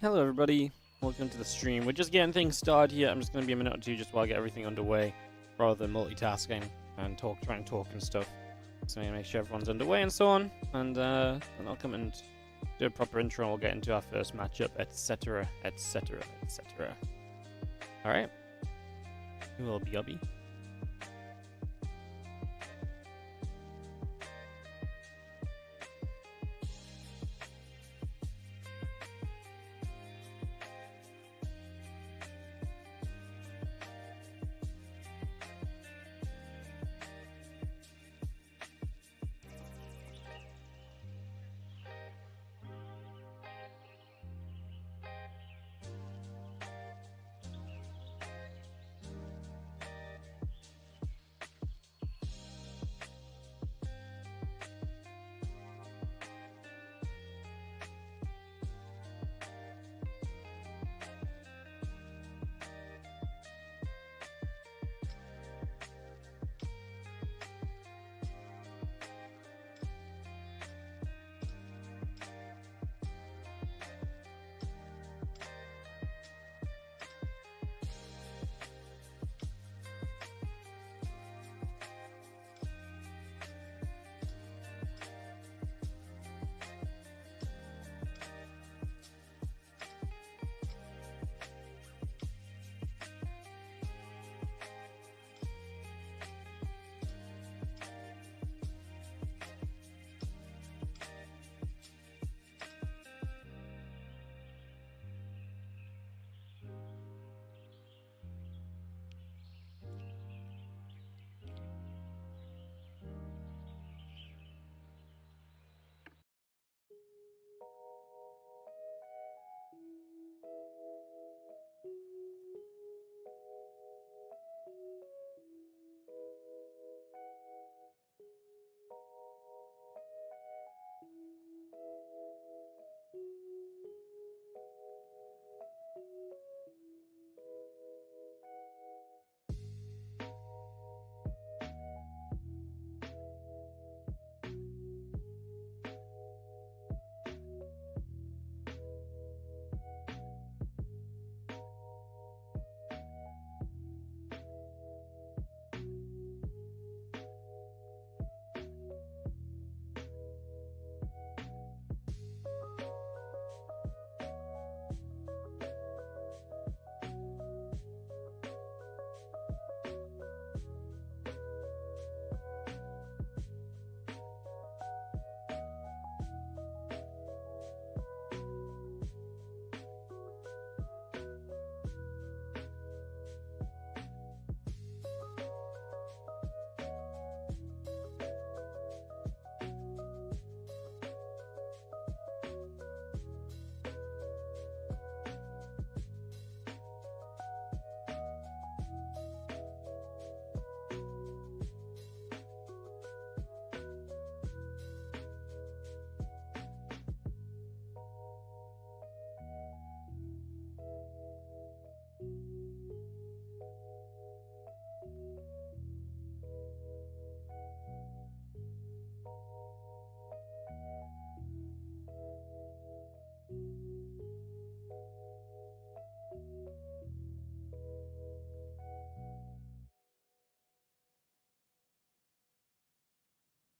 Hello everybody, welcome to the stream. We're just getting things started here. I'm just going to be a minute or two just while I get everything underway, rather than multitasking and try and talk and stuff. So I'm going to make sure everyone's underway and so on, and then I'll come and do a proper intro and we'll get into our first matchup, etc, etc, etc. Alright, we will be ubby.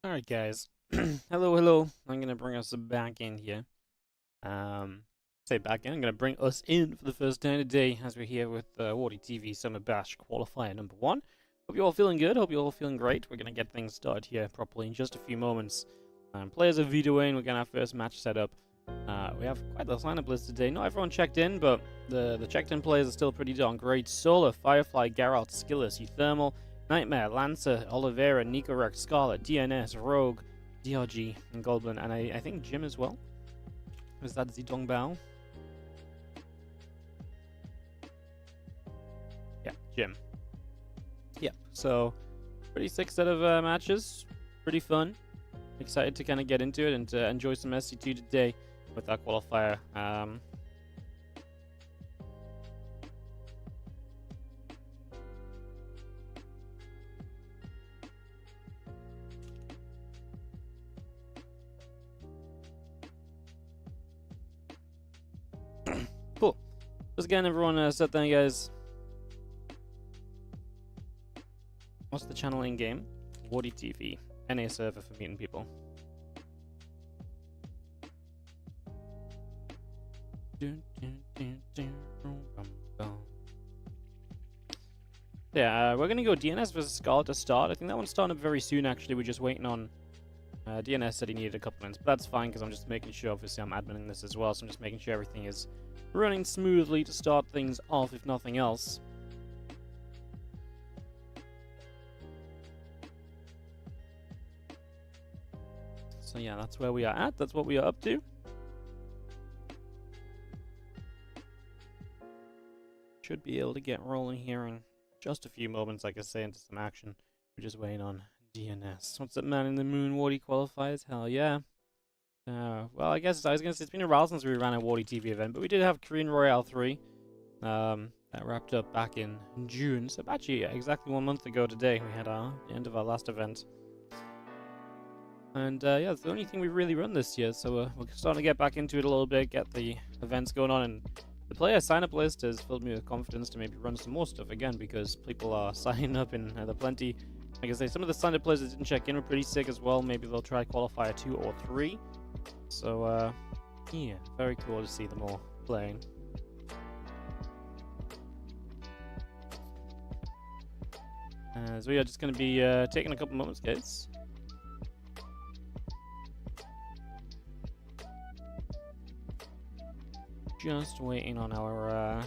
Alright guys, hello. I'm going to bring us back in here. Say back in, I'm going to bring us in for the first time today as we're here with Wardy TV Summer Bash Qualifier number 1. Hope you're all feeling good, hope you're all feeling great. We're going to get things started here properly in just a few moments. Players are vetoing, we're getting our first match set up. We have quite the lineup list today. Not everyone checked in, but the checked in players are still pretty darn great. Solar, Firefly, Geralt, Skillis, Euthermal, Nightmare, Lancer, Oliveira, Nicorec, Scarlet, DNS, Rogue, DRG, and Goblin, and I think Jim as well. Is that Zidong Bao? Yeah, Jim. Yep, so pretty sick set of matches. Pretty fun. Excited to kind of get into it and to enjoy some SC2 today with our qualifier. Just getting everyone set there, guys. What's the channel in game? Wardy TV. NA server for meeting people. Yeah, we're gonna go DNS versus Scarlet to start. I think that one's starting up very soon, actually. We're just waiting on... DNS said he needed a couple minutes, but that's fine, because I'm just making sure, obviously, I'm adminning this as well, so I'm just making sure everything is running smoothly to start things off, if nothing else. So yeah, that's where we are at. That's what we are up to. Should be able to get rolling here in just a few moments, like I say, into some action. We're just waiting on DNS. What's up, man in the moon? Wardy qualifiers? Hell yeah. Well, I guess I was gonna say it's been a while since we ran a Wardy TV event, but we did have Korean Royale 3. That wrapped up back in June. So actually, exactly 1 month ago today, we had the end of our last event. And yeah, it's the only thing we've really run this year, so we're starting to get back into it a little bit, get the events going on, and the player sign-up list has filled me with confidence to maybe run some more stuff again, because people are signing up in there plenty. Like I say, some of the sign-up players that didn't check in were pretty sick as well. Maybe they'll try qualifier 2 or 3. So yeah, very cool to see them all playing. So we are just going to be taking a couple moments, guys. Just waiting on our,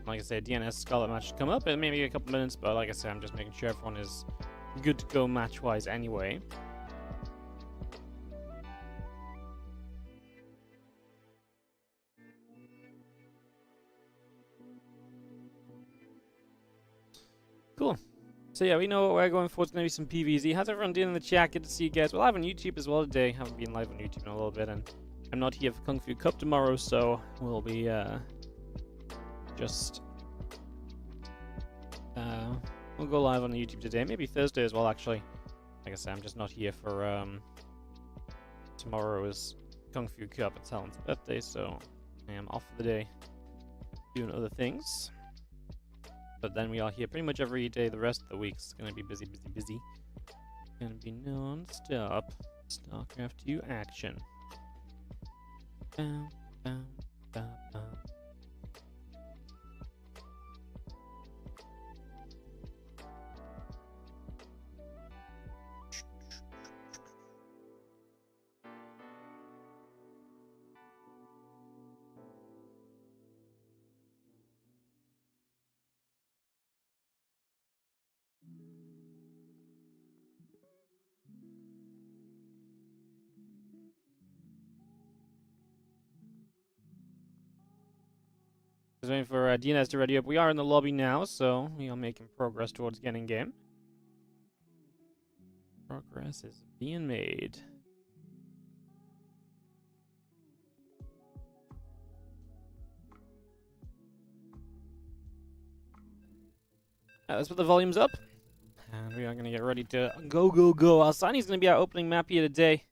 like I said, DNS Scarlet match to come up in maybe a couple minutes, but like I said, I'm just making sure everyone is good to go match-wise anyway. Cool. So yeah, we know what we're going for. It's going to be some PvZ. How's everyone doing in the chat? Good to see you guys. We're live on YouTube as well today. Haven't been live on YouTube in a little bit, and I'm not here for Kung Fu Cup tomorrow, so we'll be we'll go live on YouTube today, maybe Thursday as well, actually. Like I said, I'm just not here for tomorrow's Kung Fu Cup. It's Helen's birthday, so I am off for the day doing other things. But then we are here pretty much every day. The rest of the week's gonna be busy, busy, busy. Gonna be non-stop StarCraft 2 action. Bam, bam, bam, bam. Just waiting for DNS to ready up. We are in the lobby now, so we are making progress towards getting game. Progress is being made. Let's put the volumes up. And we are going to get ready to go, go, go. Alsani's going to be our opening map here today.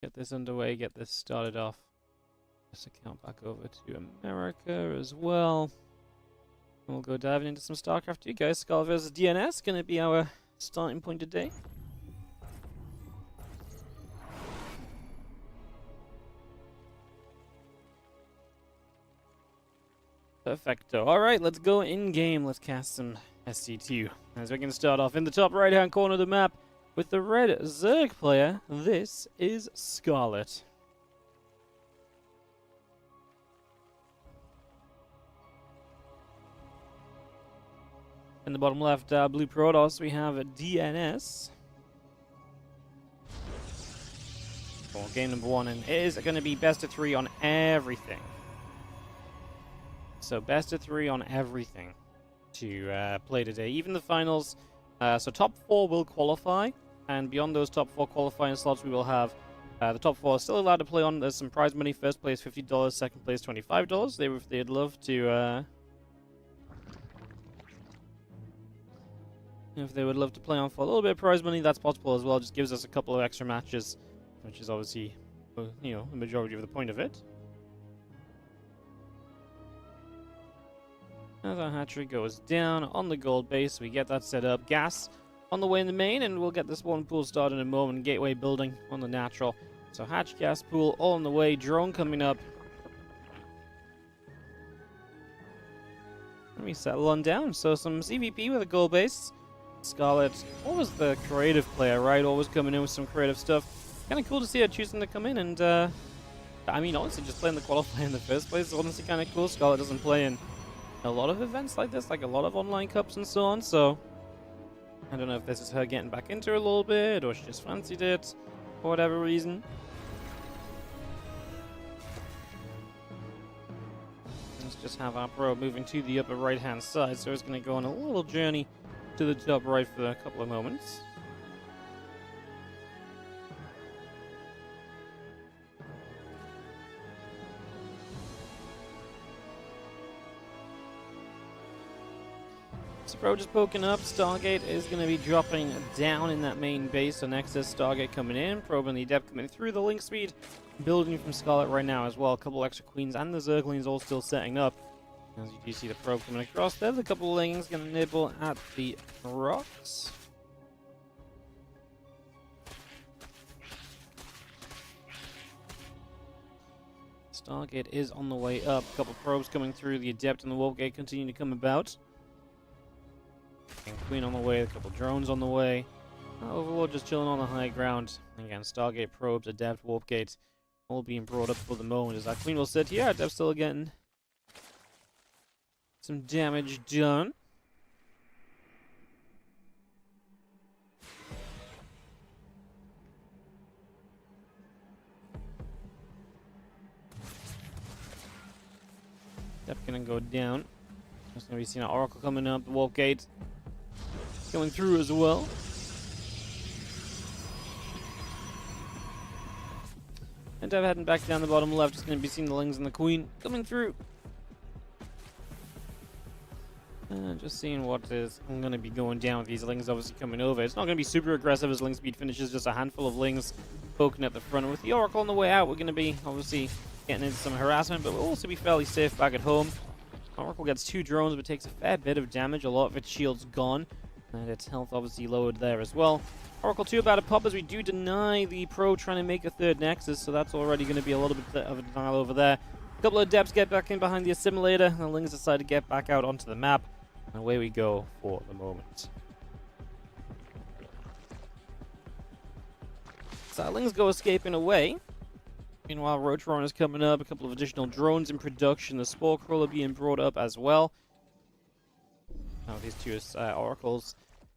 Get this underway, get this started off. This account back over to America as well. And we'll go diving into some StarCraft 2, guys. Scarlet versus DNS going to be our starting point today. Perfecto. Alright, let's go in-game. Let's cast some SC2. As we're going to start off in the top right-hand corner of the map with the red Zerg player. This is Scarlet. In the bottom left, blue Protoss, we have a DNS. For game number 1, and it is going to be best of 3 on everything. So best of 3 on everything to play today. Even the finals. So top 4 will qualify, and beyond those top 4 qualifying slots, we will have the top 4 still allowed to play on. There's some prize money. First place $50, second place $25. They'd love to. If they would love to play on for a little bit of prize money, that's possible as well. Just gives us a couple of extra matches, which is obviously, you know, the majority of the point of it. As our hatchery goes down on the gold base, we get that set up. Gas on the way in the main, and we'll get this spawn pool started in a moment. Gateway building on the natural. So hatch, gas pool, all on the way. Drone coming up. Let me settle on down. So some CVP with a gold base. Scarlet, always the creative player, right? Always coming in with some creative stuff. Kind of cool to see her choosing to come in and, I mean, honestly, just playing the qualifier in the first place is honestly kind of cool. Scarlet doesn't play in a lot of events like this, like a lot of online cups and so on, so I don't know if this is her getting back into it a little bit, or she just fancied it, for whatever reason. Let's just have our probe moving to the upper right-hand side, so it's going to go on a little journey to the top right for a couple of moments. Pro just poking up. Stargate is going to be dropping down in that main base. So Nexus, Stargate coming in. Probe and the Adept coming through. The link speed building from Scarlet right now as well. A couple extra Queens and the Zerglings all still setting up. As you do see the probe coming across there. A couple of Lings going to nibble at the rocks. Stargate is on the way up. A couple probes coming through. The Adept and the Wolfgate continue to come about. And Queen on the way, a couple drones on the way. Overlord just chilling on the high ground. Again, Stargate probes, Adept, Warpgate, all being brought up for the moment. As that Queen will sit here, Adept still getting some damage done. Adept gonna go down. Just gonna be seeing an Oracle coming up, the Warpgate going through as well. And Dev heading back down the bottom left. Just going to be seeing the Lings and the Queen coming through. Just seeing what is going to be going down with these Lings obviously coming over. It's not going to be super aggressive as Ling speed finishes. Just a handful of Lings poking at the front. With the Oracle on the way out, we're going to be obviously getting into some harassment, but we'll also be fairly safe back at home. Oracle gets 2 drones, but takes a fair bit of damage. A lot of its shield's gone. And its health obviously lowered there as well. Oracle 2 about to pop as we do deny the Pro trying to make a third Nexus, so that's already going to be a little bit of a denial over there. A couple of Adepts get back in behind the Assimilator, and the Lings decide to get back out onto the map. And away we go for the moment. So Lings go escaping away. Meanwhile, Roach Run is coming up, a couple of additional drones in production, the Spore Crawler being brought up as well. Now these two Oracles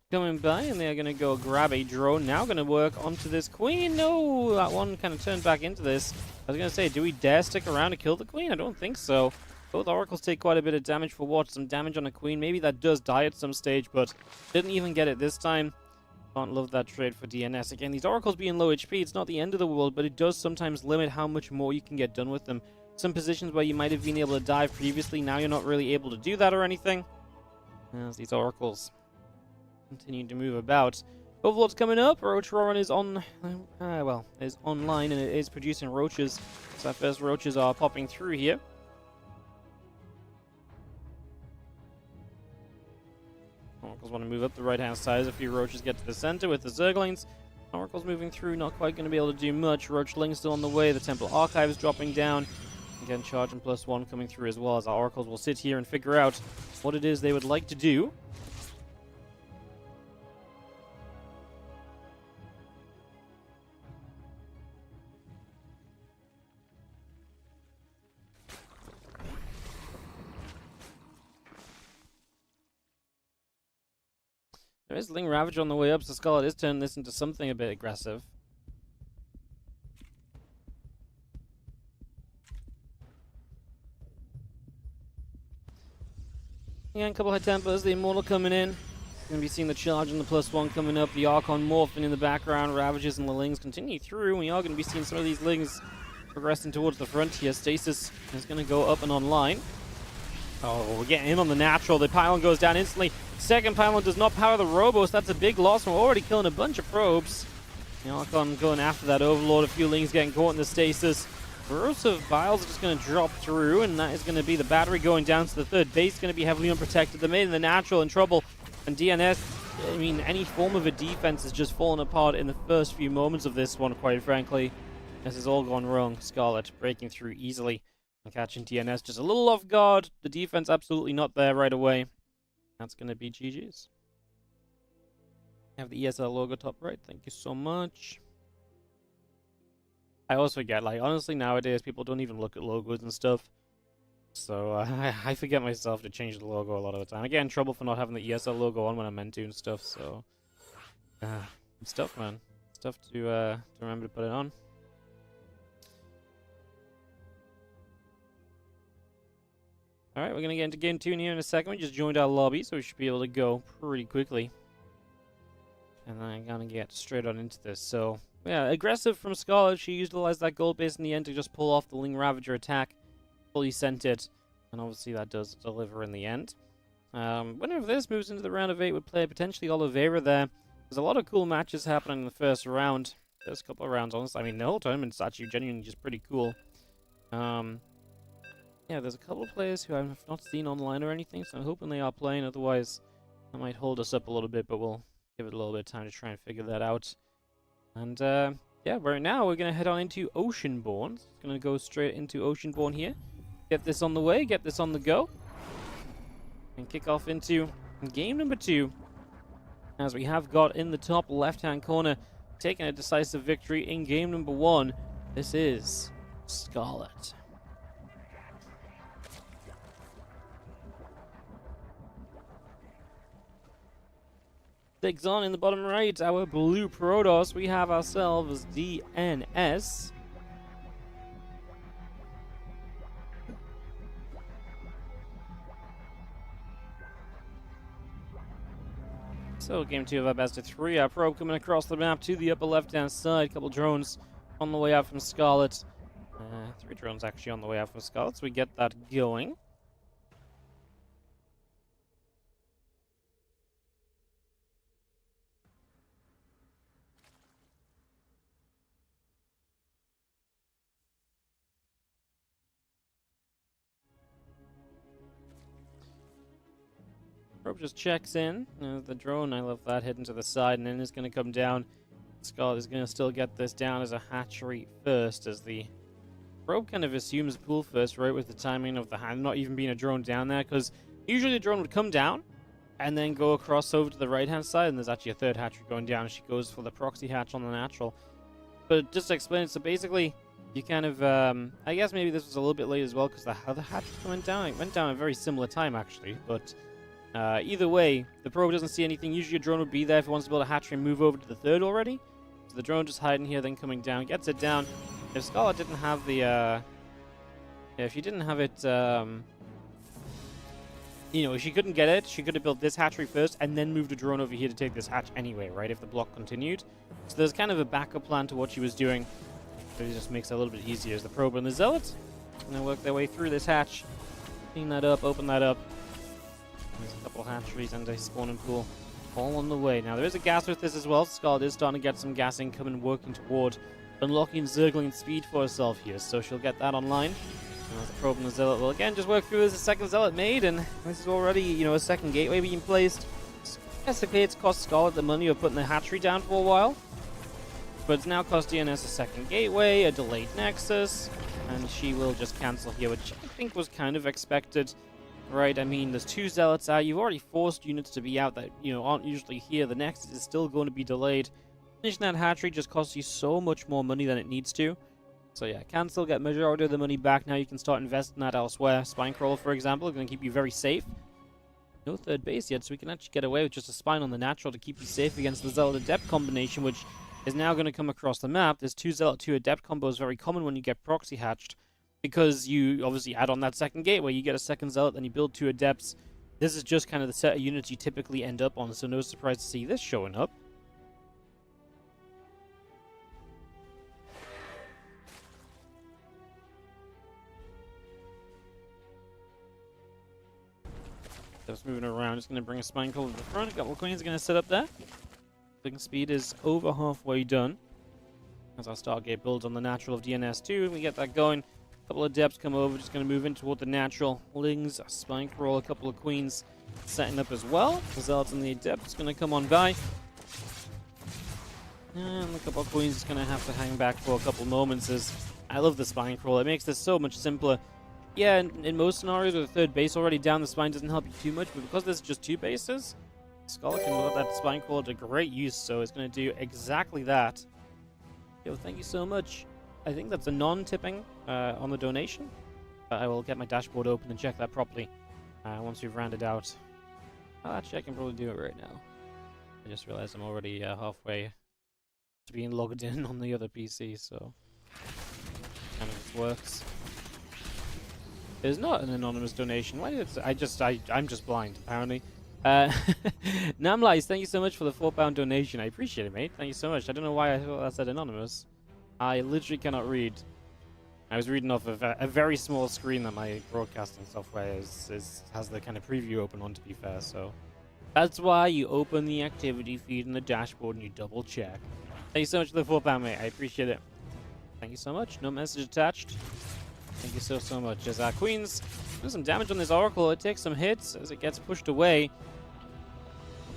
coming by, and they're going to go grab a drone. Now going to work onto this Queen. No, that one kind of turned back into this. I was going to say, do we dare stick around to kill the Queen? I don't think so. Both Oracles take quite a bit of damage for what? Some damage on a Queen. Maybe that does die at some stage, but didn't even get it this time. Can't love that trade for DNS. Again, these Oracles being low HP, it's not the end of the world, but it does sometimes limit how much more you can get done with them. Some positions where you might have been able to dive previously, now you're not really able to do that or anything. As these Oracles continue to move about. Overlord's coming up. Roach Roaring is on, is online, and it is producing roaches. So our first roaches are popping through here. Oracles want to move up the right-hand side as a few roaches get to the center with the Zerglings. Oracles moving through, not quite going to be able to do much. Roachling still on the way. The Temple Archives dropping down. Again, charging +1 coming through as well, as our Oracles will sit here and figure out what it is they would like to do. There is Ling Ravage on the way up, so Scarlet is turning this into something a bit aggressive. Yeah, a couple of High Templars, the Immortal coming in. Going to be seeing the charge and the +1 coming up. The Archon morphing in the background. Ravages and the Lings continue through. We are going to be seeing some of these Lings progressing towards the front here. Stasis is going to go up and online. Oh, we're getting in on the natural. The pylon goes down instantly. Second pylon does not power the Robos. That's a big loss. We're already killing a bunch of probes. The Archon going after that Overlord. A few Lings getting caught in the stasis. Bursts of Vials are just going to drop through, and that is going to be the battery going down to the third base. Going to be heavily unprotected. The mid and the natural in trouble. And DNS, I mean, any form of a defense is just falling apart in the first few moments of this one, quite frankly. This has all gone wrong. Scarlet breaking through easily and catching DNS just a little off guard. The defense absolutely not there right away. That's going to be GG's. Have the ESL logo top right. Thank you so much. I always forget, like, honestly, nowadays, people don't even look at logos and stuff. So, I forget myself to change the logo a lot of the time. I get in trouble for not having the ESL logo on when I'm meant to and stuff, so... it's tough, man. It's tough to remember to put it on. Alright, we're gonna get into game 2 in here in a second. We just joined our lobby, so we should be able to go pretty quickly. And then I'm gonna get straight on into this, so... Yeah, aggressive from Scarlet. She utilized that gold base in the end to just pull off the Ling Ravager attack. Fully sent it. And obviously that does deliver in the end. Winner of this moves into the round of 8 with player potentially Oliveira there. There's a lot of cool matches happening in the first round. First couple of rounds, honestly. I mean, the whole tournament's actually genuinely just pretty cool. Yeah, there's a couple of players who I've not seen online or anything, so I'm hoping they are playing. Otherwise, that might hold us up a little bit, but we'll give it a little bit of time to try and figure that out. And, yeah, right now we're going to head on into Oceanborn. It's going to go straight into Oceanborn here. Get this on the way, get this on the go. And kick off into game number 2. As we have got in the top left-hand corner, taking a decisive victory in game number 1. This is Scarlet. Digs on in the bottom right, our blue Protoss. We have ourselves DNS. So game 2 of our best of 3. Our probe coming across the map to the upper left-hand side. Couple drones on the way out from Scarlet. 3 drones actually on the way out from Scarlet, so we get that going. Probe just checks in. The drone, I love that, heading to the side, and then is going to come down. Scarlet is going to still get this down as a hatchery first, as the probe kind of assumes pool first, right, with the timing of the hand not even being a drone down there, because usually the drone would come down and then go across over to the right-hand side, and there's actually a third hatchery going down, and she goes for the proxy hatch on the natural. But just to explain it, so basically, you kind of, I guess maybe this was a little bit late as well, because the other hatch went down. It went down at a very similar time, actually, but... either way, the probe doesn't see anything. Usually a drone would be there if it wants to build a hatchery and move over to the third already. So the drone just hiding here, then coming down, gets it down. If Scarlet didn't have the, yeah, if she didn't have it, you know, if she couldn't get it, she could have built this hatchery first and then moved a drone over here to take this hatch anyway, right, if the block continued. So there's kind of a backup plan to what she was doing. So it just makes it a little bit easier as the probe and the zealot. And they work their way through this hatch. Clean that up, open that up. There's a couple hatcheries and a spawning pool all on the way. Now, there is a gas with this as well. Scarlet is starting to get some gas income and working toward unlocking Zergling speed for herself here. So she'll get that online. And the probe and the zealot will again just work through as a second zealot made. And this is already, you know, a second gateway being placed. Basically, it's cost Scarlet the money of putting the hatchery down for a while. But it's now cost DNS a second gateway, a delayed nexus. And she will just cancel here, which I think was kind of expected. Right, I mean, there's 2 zealots out. You've already forced units to be out that, you know, aren't usually here. The next is still going to be delayed. Finishing that hatchery just costs you so much more money than it needs to. So yeah, cancel, get majority of the money back. Now you can start investing that elsewhere. Spinecrawler, for example, is going to keep you very safe. No third base yet, so we can actually get away with just a spine on the natural to keep you safe against the Zealot Adept combination, which is now going to come across the map. This 2 Zealot 2 Adept combo is very common when you get proxy hatched. Because you obviously add on that second gateway, you get a second zealot, then you build 2 adepts. This is just kind of the set of units you typically end up on, so no surprise to see this showing up. Just moving around, just going to bring a Spinecrawler to the front. A couple of queens going to set up there. Clicking speed is over halfway done. as our Stargate builds on the natural of DNS2. We get that going. A couple of depths come over, just going to move in toward the natural. Lings, spine crawl, a couple of queens setting up as well. The zealots and the adepts going to come on by. And a couple of queens is going to have to hang back for a couple moments. As I love the spine crawl. It makes this so much simpler. Yeah, in most scenarios with a third base already down, the spine doesn't help you too much. But because there's just 2 bases, Scholar can put that spine crawl to great use. So it's going to do exactly that. Yo, thank you so much. I think that's a non-tipping on the donation. I will get my dashboard open and check that properly once we've rounded out. Actually, I can probably do it right now. I just realized I'm already halfway to being logged in on the other PC, so kind of works. There's not an anonymous donation. Why did it? I'm just blind, apparently. Namlice, thank you so much for the £4 donation. I appreciate it, mate. Thank you so much. I don't know why I thought that said anonymous. I literally cannot read. I was reading off of a very small screen that my broadcasting software has the kind of preview open on, to be fair, so that's why you open the activity feed in the dashboard and you double check. Thank you so much for the £4, mate. I appreciate it. Thank you so much. No message attached. Thank you so much. As our queens do some damage on this oracle, it takes some hits as it gets pushed away.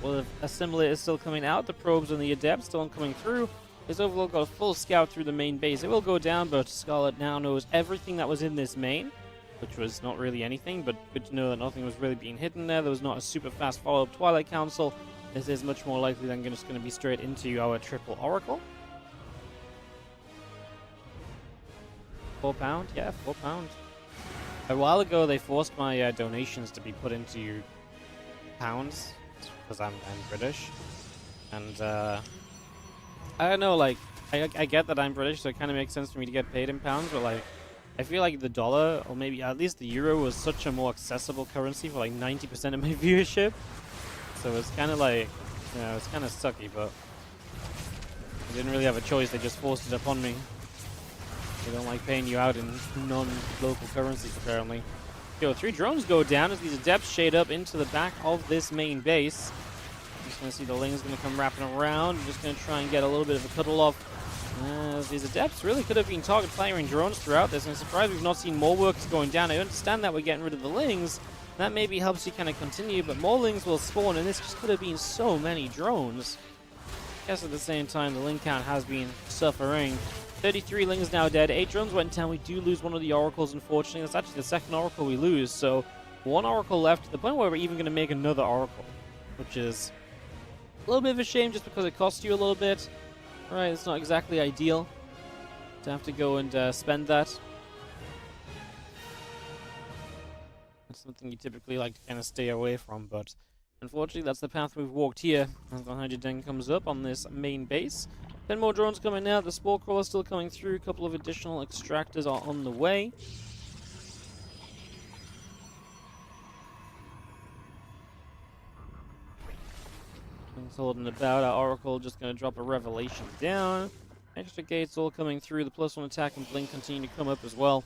Well, the assimilator is still coming out. The probes and the adepts still coming through. His Overlord got a full scout through the main base. It will go down, but Scarlet now knows everything that was in this main, which was not really anything, but good to know that nothing was really being hidden there. There was not a super fast follow-up Twilight Council. This is much more likely than just going to be straight into our triple oracle. £4? Yeah, £4. A while ago, they forced my donations to be put into pounds, because I'm British. And, I don't know, like, I get that I'm British, so it kind of makes sense for me to get paid in pounds, but, like, I feel like the dollar, or maybe at least the euro, was such a more accessible currency for, like, 90% of my viewership. So it's kind of like, you know, it's kind of sucky, but I didn't really have a choice. They just forced it upon me. They don't like paying you out in non-local currencies, apparently. Yo, 3 drones go down as these adepts shade up into the back of this main base. Just going to see the Ling's going to come wrapping around. I'm just going to try and get a little bit of a cuddle off. These adepts really could have been target firing drones throughout this. I'm surprised we've not seen more workers going down. I understand that we're getting rid of the Lings. That maybe helps you kind of continue, but more Lings will spawn, and this just could have been so many drones. I guess at the same time, the Ling count has been suffering. 33 Lings now dead. 8 drones went down. We do lose one of the oracles, unfortunately. That's actually the second oracle we lose, so 1 oracle left to the point where we're even going to make another oracle, which is a little bit of a shame just because it costs you a little bit. Right, it's not exactly ideal to have to go and spend that. That's something you typically like to kind of stay away from, but unfortunately that's the path we've walked here. As the Hydroden comes up on this main base. 10 more drones coming out, the Spore Crawler still coming through, a couple of additional extractors are on the way. Things holding about, our Oracle just going to drop a Revelation down. Extra gates all coming through, the +1 attack and blink continue to come up as well.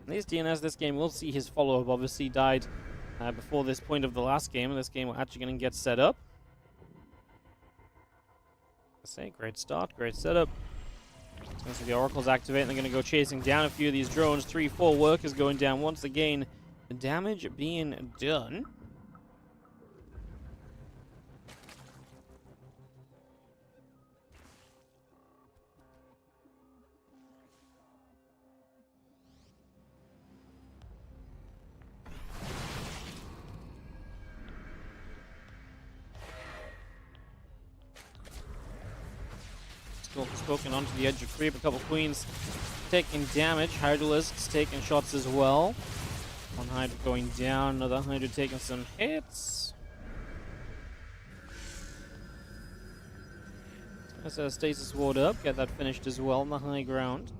At least DNS this game will see his follow-up. Obviously died before this point of the last game, and this game we're actually going to get set up. I say, great start, great setup. So the Oracle's activate, and they're going to go chasing down a few of these drones. 3-4 workers going down once again. The damage being done. Spoken onto the edge of creep. A couple queens taking damage. Hydralisks taking shots as well. One Hydra going down. Another Hydra taking some hits. Let's stasis ward up. Get that finished as well on the high ground.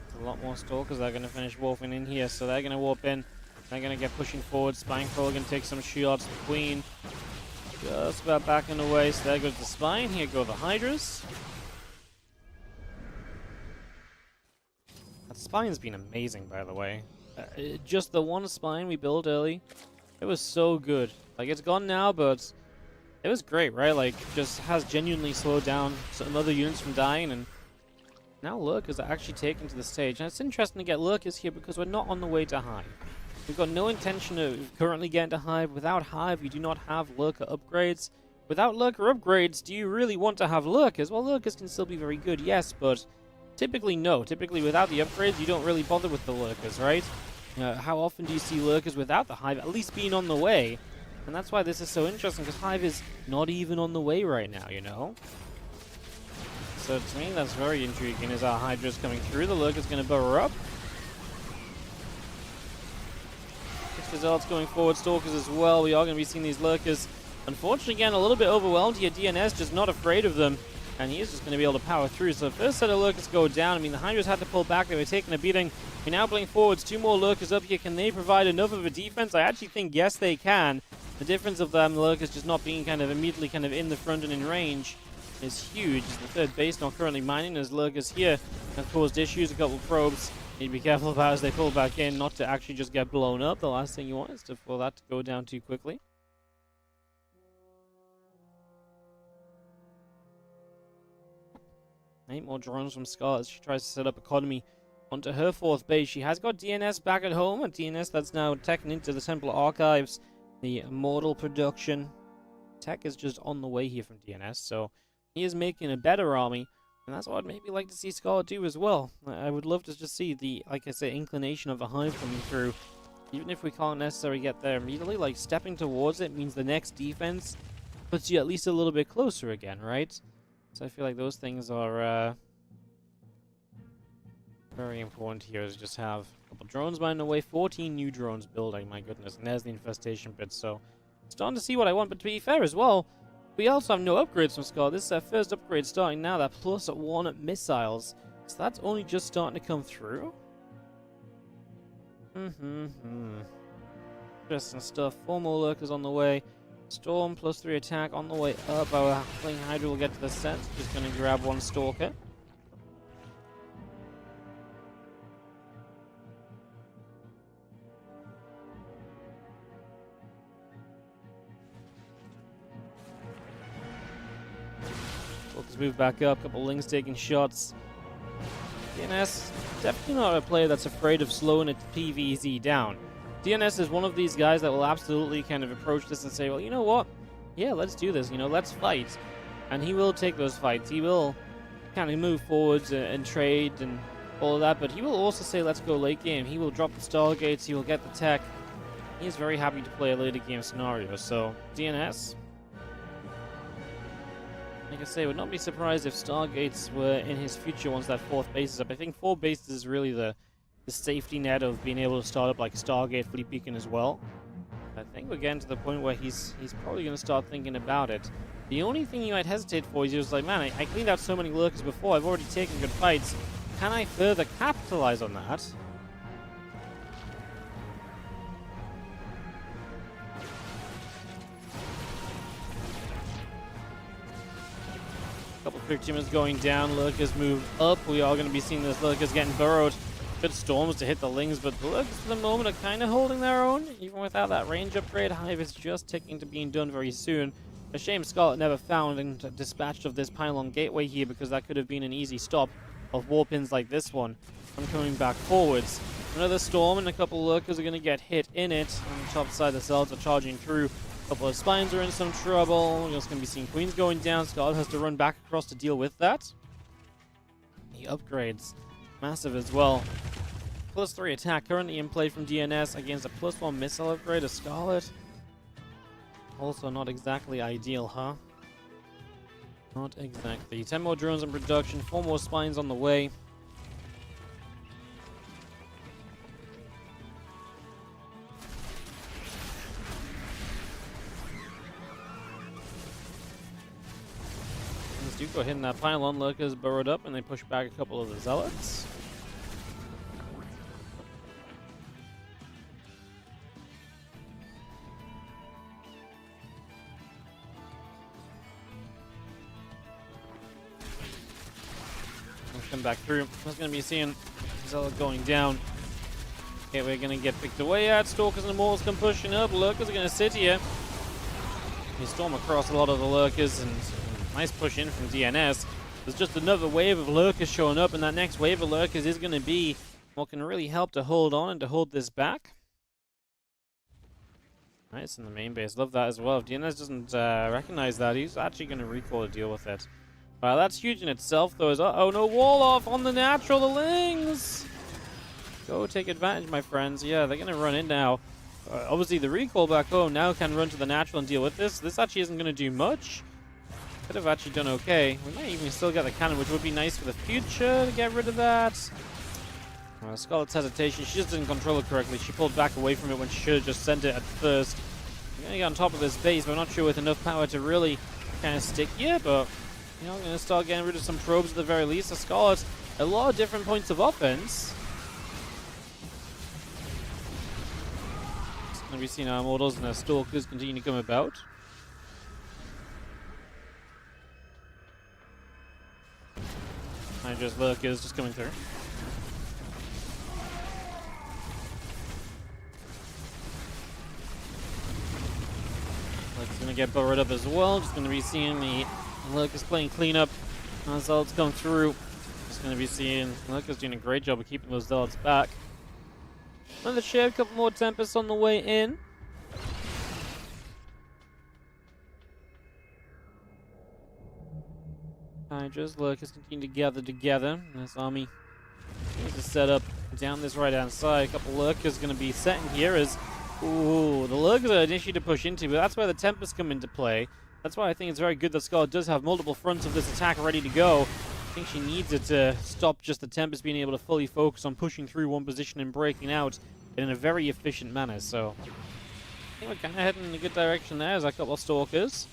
There's a lot more stalkers that are going to finish warping in here, so they're going to warp in. They're going to get pushing forward. Spine Crawler going to take some shots. The Queen just about backing away. So there goes the Spine. Here go the Hydras. That Spine's been amazing, by the way. Just the one spine we built early, it was so good. Like, it's gone now, but it was great, right? Like, just has genuinely slowed down some other units from dying, and now Lurkers are actually taken to the stage. And it's interesting to get Lurkers here because we're not on the way to Hive. We've got no intention of currently getting to Hive. Without Hive, we do not have Lurker upgrades. Without Lurker upgrades, do you really want to have Lurkers? Well, Lurkers can still be very good, yes, but typically no. Typically, without the upgrades, you don't really bother with the Lurkers, right? How often do you see Lurkers without the Hive at least being on the way? And that's why this is so interesting, because Hive is not even on the way right now, you know? So to me, that's very intriguing. Is our Hydra's coming through? The Lurker's going to burrow up. Results going forward, Stalkers as well. We are going to be seeing these Lurkers. Unfortunately, again, a little bit overwhelmed here. DNS just not afraid of them, and he is just going to be able to power through. So first set of Lurkers go down. I mean, the Hydras had to pull back. They were taking a beating. We're now playing forwards. 2 more Lurkers up here. Can they provide enough of a defense? I actually think yes, they can. The difference of them Lurkers just not being kind of immediately kind of in the front and in range is huge. The third base not currently mining as Lurkers here have caused issues. A couple probes. Need to be careful about as they pull back in, not to actually just get blown up. The last thing you want is for that to go down too quickly. Eight more drones from Scarlet as she tries to set up economy onto her 4th base. She has got DNS back at home, a DNS that's now taken into the Temple Archives, the Immortal production. Tech is just on the way here from DNS, so he is making a better army. And that's what I'd maybe like to see Scarlet do as well. I would love to just see the, like I say, inclination of a Hive coming through. Even if we can't necessarily get there immediately, like stepping towards it means the next defense puts you at least a little bit closer again, right? So I feel like those things are very important here, is just have a couple drones mining away, 14 new drones building, my goodness, and there's the infestation bit, so starting to see what I want, but to be fair as well, we also have no upgrades from Scar. This is our first upgrade starting now. That +1 missiles. So that's only just starting to come through. Interesting stuff. 4 more Lurkers on the way. Storm +3 attack on the way up. Our Fling Hydra will get to the set. Just going to grab 1 Stalker. Let's move back up. Couple Lings taking shots. DNS, definitely not a player that's afraid of slowing its PvZ down. DNS is one of these guys that will absolutely kind of approach this and say, well, you know what? Yeah, let's do this. You know, let's fight. And he will take those fights. He will kind of move forwards and trade and all of that. But he will also say, let's go late game. He will drop the Stargates. He will get the tech. He is very happy to play a later game scenario. So, DNS, like I say, would not be surprised if Stargates were in his future once that 4th base is up. I think 4 bases is really the safety net of being able to start up like Stargate, Fleet Beacon as well. I think we're getting to the point where he's probably going to start thinking about it. The only thing he might hesitate for is he was like, man, I cleaned out so many Lurkers before, I've already taken good fights. Can I further capitalize on that? Couple quick teamers going down. Lurkers move up. We are going to be seeing those Lurkers getting burrowed. Good storms to hit the Lings, but the Lurkers for the moment are kind of holding their own. Even without that range upgrade, Hive is just ticking to being done very soon. A shame Scarlet never found and dispatched of this pylon gateway here, because that could have been an easy stop of warpins like this one from coming back forwards. Another storm and a couple Lurkers are going to get hit in it. On the top side, the cells are charging through. A couple of spines are in some trouble. We're just going to be seeing Queens going down. Scarlet has to run back across to deal with that. The upgrades, massive as well. +3 attack currently in play from DNS against a +1 missile upgrade of Scarlet. Also not exactly ideal, huh? Not exactly. 10 more drones in production, 4 more spines on the way. Let's do go hitting that pylon. Lurkers burrowed up and they push back a couple of the zealots. Come back through. I was going to be seeing Zealot going down. Okay, we're gonna get picked away at. Stalkers and Immortals come pushing up. Lurkers are gonna sit here. We storm across a lot of the Lurkers, and nice push in from DNS. There's just another wave of Lurkers showing up, and that next wave of Lurkers is gonna be what can really help to hold on and to hold this back. Nice in the main base. Love that as well. If DNS doesn't recognize that, he's actually going to recall to deal with it. Wow, that's huge in itself, though. Uh-oh, no wall off on the natural. The Lings! Go take advantage, my friends. Yeah, they're going to run in now. Obviously, the recall back home now can run to the natural and deal with this. This actually isn't going to do much. Could have actually done okay. We might even still get the cannon, which would be nice for the future to get rid of that. Scarlet's hesitation, she just didn't control it correctly. She pulled back away from it when she should have just sent it at first. I'm going to get on top of this base, but I'm not sure with enough power to really kind of stick here, but you know, I'm going to start getting rid of some probes at the very least. The Scarlet, a lot of different points of offense. It's going to be seeing our Immortals and our Stalkers continue to come about. Hydra's Lurkers just coming through. It's going to get burrowed up as well. Just going to be seeing the Lurkers playing cleanup as Zealots come through. Just going to be seeing Lurkers doing a great job of keeping those Zealots back. Another share, a couple more Tempests on the way in. Hydras, Lurkers continue to gather together. This army needs to set up down this right-hand side. A couple Lurkers going to be setting here as... Ooh, the Lurkers are an issue to push into, but that's where the Tempests come into play. That's why I think it's very good that Scarlet does have multiple fronts of this attack ready to go. I think she needs it to stop just the Tempest being able to fully focus on pushing through one position and breaking out in a very efficient manner. So I think we're kind of heading in a good direction there as a couple of Stalkers.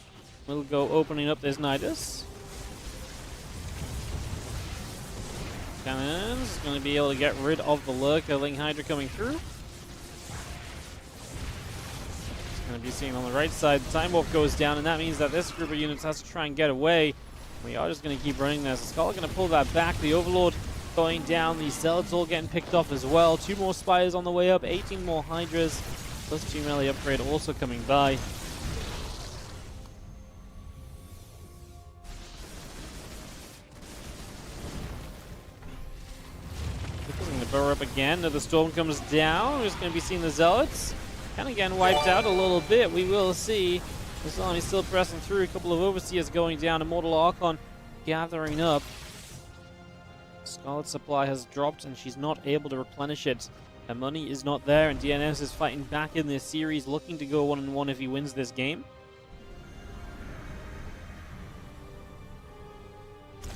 We'll go opening up this Nidus. Cannons going to be able to get rid of the Lurker Ling Hydra coming through. Going to be seeing on the right side, the Time Warp goes down, and that means that this group of units has to try and get away. We are just going to keep running this. Scarlet going to pull that back. The Overlord going down. The Zealots all getting picked off as well. 2 more Spires on the way up. 18 more Hydras. Plus 2 melee upgrade also coming by. Going to burrow up again. The Storm comes down. We're just going to be seeing the Zealots kind of getting wiped out a little bit. We will see. This army still pressing through. A couple of Overseers going down. Immortal Archon gathering up. Scarlet's supply has dropped and she's not able to replenish it. Her money is not there, and DNS is fighting back in this series, looking to go 1-1 if he wins this game.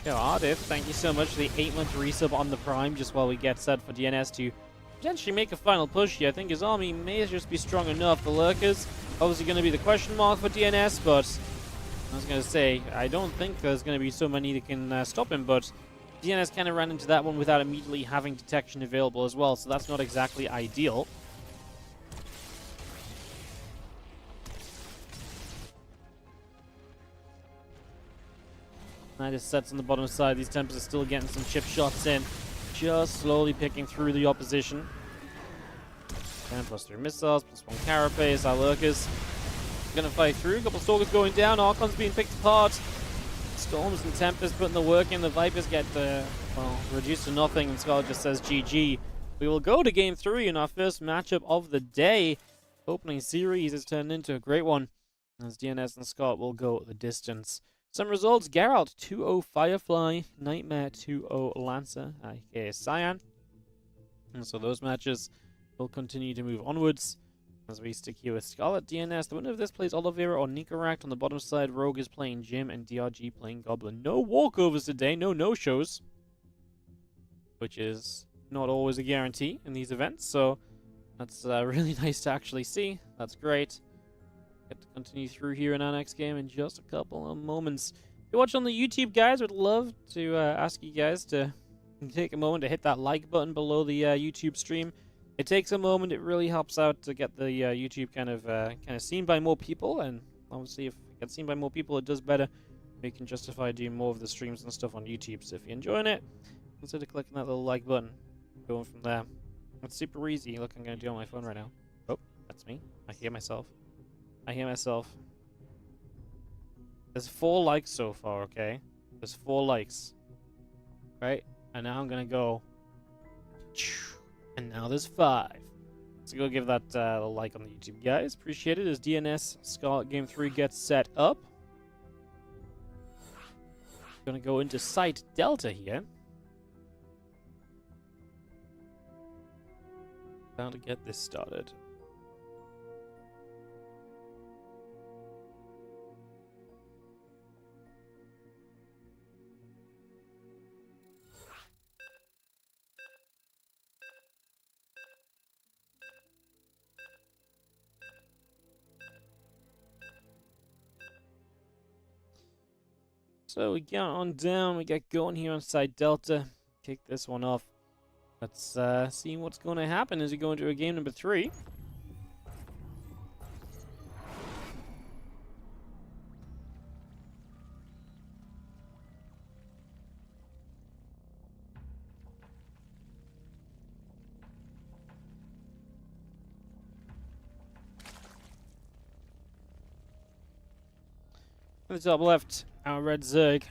Yo, Ardith, thank you so much for the 8-month resub on the Prime, just while we get set for DNS to potentially make a final push here. I think his army may just be strong enough. The Lurkers, obviously going to be the question mark for DNS, but I was going to say, I don't think there's going to be so many that can stop him, but DNS kind of ran into that one without immediately having detection available as well, so that's not exactly ideal. Nidus sets on the bottom side. These Tempests are still getting some chip shots in. Just slowly picking through the opposition. 10 plus 3 missiles, plus 1 carapace. Our Lurkers gonna fight through. A couple Stalkers going down. Archon's being picked apart. Storms and Tempests putting the work in. The Vipers get, well, reduced to nothing. And Scarlet just says GG. We will go to Game 3 in our first matchup of the day. Opening series has turned into a great one, as DNS and Scarlet will go the distance. Some results: Geralt 2-0 Firefly, Nightmare 2-0 Lancer, aka Cyan. And so those matches will continue to move onwards as we stick here with Scarlet. DNS, the winner of this plays Oliveira or Nicoract. On the bottom side, Rogue is playing Jim and DRG playing Goblin. No walkovers today, no no-shows, which is not always a guarantee in these events, so that's really nice to actually see. That's great. Get to continue through here in our next game in just a couple of moments. If you watch on the YouTube, guys, would love to ask you guys to take a moment to hit that like button below the YouTube stream. It takes a moment. It really helps out to get the YouTube kind of seen by more people, and obviously if it gets seen by more people, it does better. We can justify doing more of the streams and stuff on YouTube. So if you're enjoying it, consider clicking that little like button. Going from there. It's super easy. Look, I'm gonna do it on my phone right now. Oh, that's me. I hear myself. I hear myself. There's 4 likes so far, okay? There's 4 likes. Right? And now I'm gonna go. And now there's 5. So go give that a like on the YouTube, guys. Appreciate it. As DNS Scarlet Game 3 gets set up. Gonna go into Site Delta here. How to get this started. So we get on down, we get going here on Site Delta. Kick this one off. Let's see what's going to happen as we go into a game number 3. On the top left, our red Zerg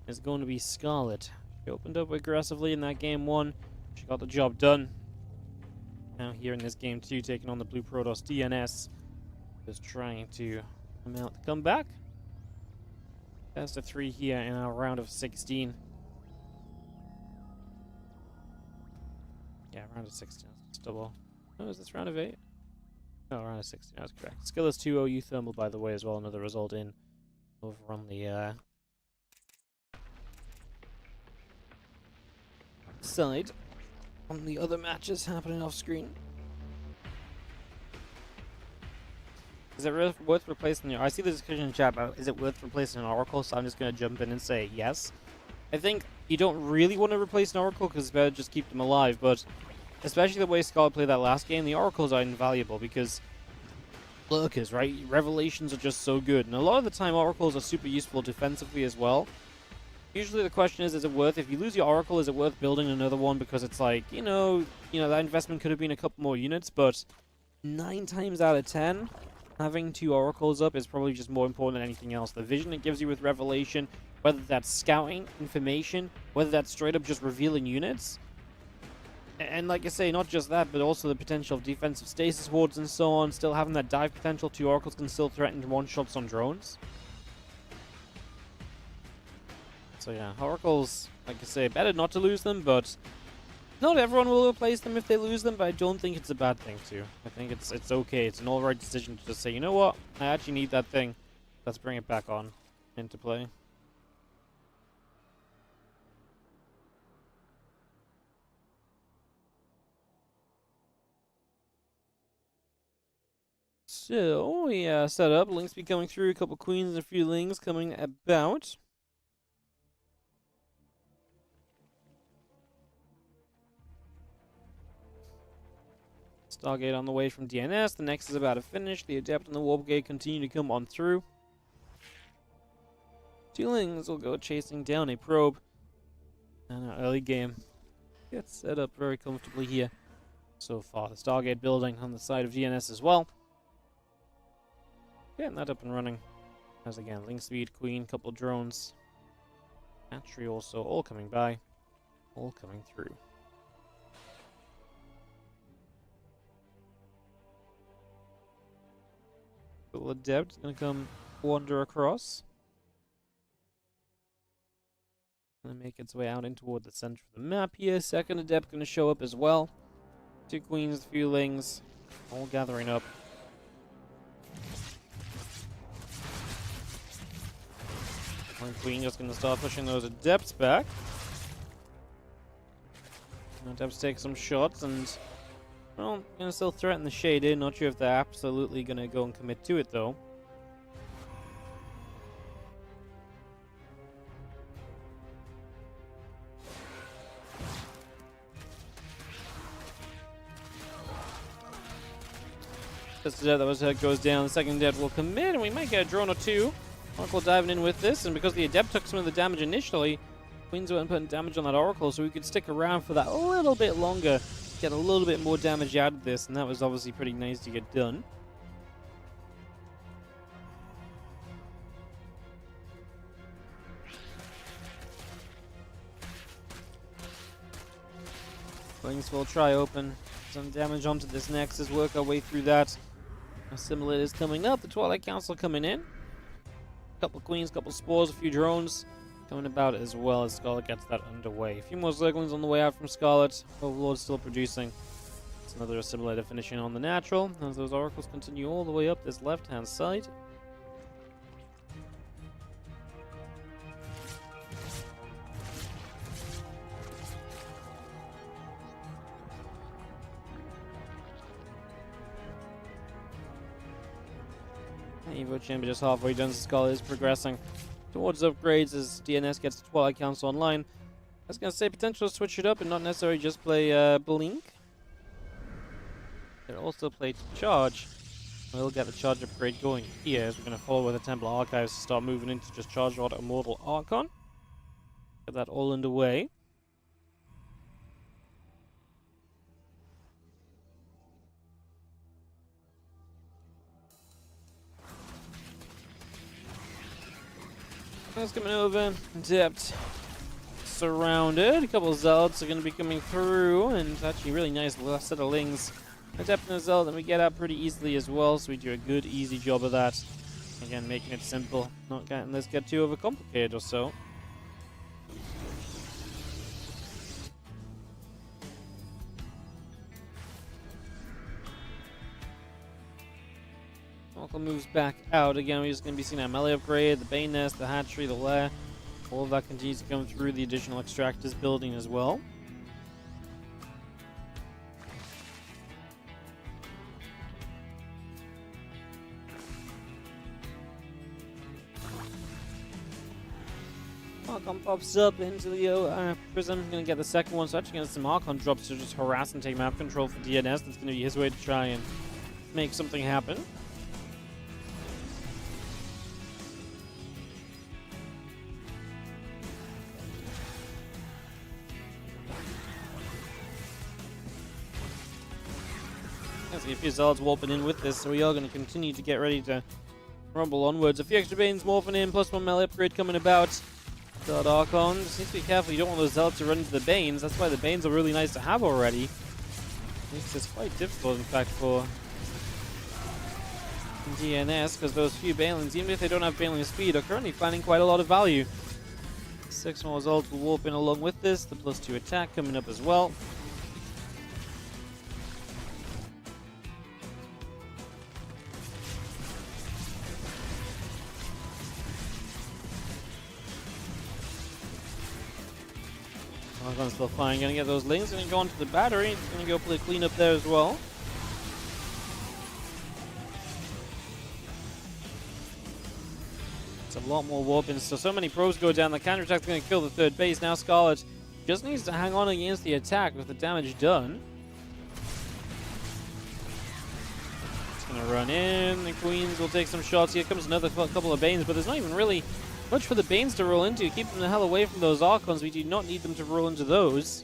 is going to be Scarlet. She opened up aggressively in that game 1. She got the job done. Now here in this game 2, taking on the blue Protoss DNS. Just trying to come out the comeback. Best of 3 here in our round of 16. Yeah, round of 16. Let's double. Oh, is this round of 8? No, round of 16. That's correct. Skill is 2 OU thermal, by the way, as well. Another result in over on the side. On the other matches happening off screen. Is it worth replacing the... I see the discussion in chat about is it worth replacing an Oracle, so I'm just going to jump in and say yes. I think you don't really want to replace an Oracle because it's better to just keep them alive, but especially the way Scarlet played that last game, the Oracles are invaluable because lurkers, right? Revelations are just so good, and a lot of the time Oracles are super useful defensively as well. Usually the question is it worth, if you lose your Oracle, is it worth building another one? Because it's like, you know, that investment could have been a couple more units, but 9 times out of 10, having 2 Oracles up is probably just more important than anything else. The vision it gives you with Revelation, whether that's scouting, information, whether that's straight up just revealing units. And like I say, not just that, but also the potential of defensive stasis wards and so on. Still having that dive potential, 2 Oracles can still threaten one-shots on drones. So yeah, Oracles, like I say, better not to lose them, but not everyone will replace them if they lose them, but I don't think it's a bad thing to. I think it's okay. It's an alright decision to just say, you know what, I actually need that thing. Let's bring it back on into play. So, yeah, set up. Links be coming through. A couple queens and a few lings coming about. Stargate on the way from DNS. The next is about to finish. The Adept and the Warp Gate continue to come on through. 2 lings will go chasing down a probe. And our early game gets set up very comfortably here so far. The Stargate building on the side of DNS as well. Getting that up and running. As again, Link Speed, Queen, couple drones. Hatchery also, all coming by. All coming through. Little Adept is going to come wander across. And make its way out in toward the center of the map here. Second Adept going to show up as well. 2 queens, a few lings, all gathering up. One queen just going to start pushing those Adepts back. Adepts take some shots and, well, going to still threaten the Shade in. Not sure if they're absolutely going to go and commit to it, though. Just that was how it goes down. The second Adept will commit, and we might get a drone or 2. Oracle diving in with this, and because the Adept took some of the damage initially, Queens weren't putting damage on that Oracle, so we could stick around for that a little bit longer, get a little bit more damage out of this, and that was obviously pretty nice to get done. Wings will try open some damage onto this Nexus, work our way through that. Assimilators coming up, the Twilight Council coming in. Couple queens, couple spores, a few drones coming about as well as Scarlet gets that underway. A few more Zerglings on the way out from Scarlet. Overlord still producing. It's another assimilator finishing on the natural as those oracles continue all the way up this left-hand side. Evo Chamber just halfway done, so Scarlet is progressing towards upgrades as DNS gets the Twilight Council online. I was going to say potential to switch it up and not necessarily just play Blink. They'll also play Charge. We'll get the Charge upgrade going here as we're going to follow with the Temple Archives to start moving into just Charge Rod Immortal Archon. Get that all underway. That's coming over, depth, surrounded. A couple of Zealots are going to be coming through, and it's actually a really nice set of Lings. Adept and a Zealot that we get out pretty easily as well, so we do a good, easy job of that. Again, making it simple, not getting this get too overcomplicated or so. Oracle moves back out. Again, we're just going to be seeing that melee upgrade, the Bane Nest, the Hatchery, the Lair. All of that continues to come through the additional Extractors building as well. Archon pops up into the Prism. Going to get the second one, so actually going to some Archon drops to just harass and take map control for DNS. That's going to be his way to try and make something happen. A few Zealots warping in with this, so we are going to continue to get ready to rumble onwards. A few extra Banes morphing in, plus one melee upgrade coming about. Third Archon. Just need to be careful, you don't want those Zealots to run into the Banes. That's why the Banes are really nice to have already. Makes this quite difficult, in fact, for DNS, because those few Banelings, even if they don't have Baneling speed, are currently finding quite a lot of value. 6 more Zealots will warp in along with this. The +2 attack coming up as well. Archon's still fine. Gonna get those Lings. Gonna go onto the battery. Gonna go play clean up there as well. It's a lot more warping. So many probes go down. The counterattack's gonna kill the third base. Now Scarlet just needs to hang on against the attack with the damage done. It's gonna run in. The Queens will take some shots. Here comes another couple of Banes, but there's not even really much for the Banes to roll into. Keep them the hell away from those Archons. We do not need them to roll into those.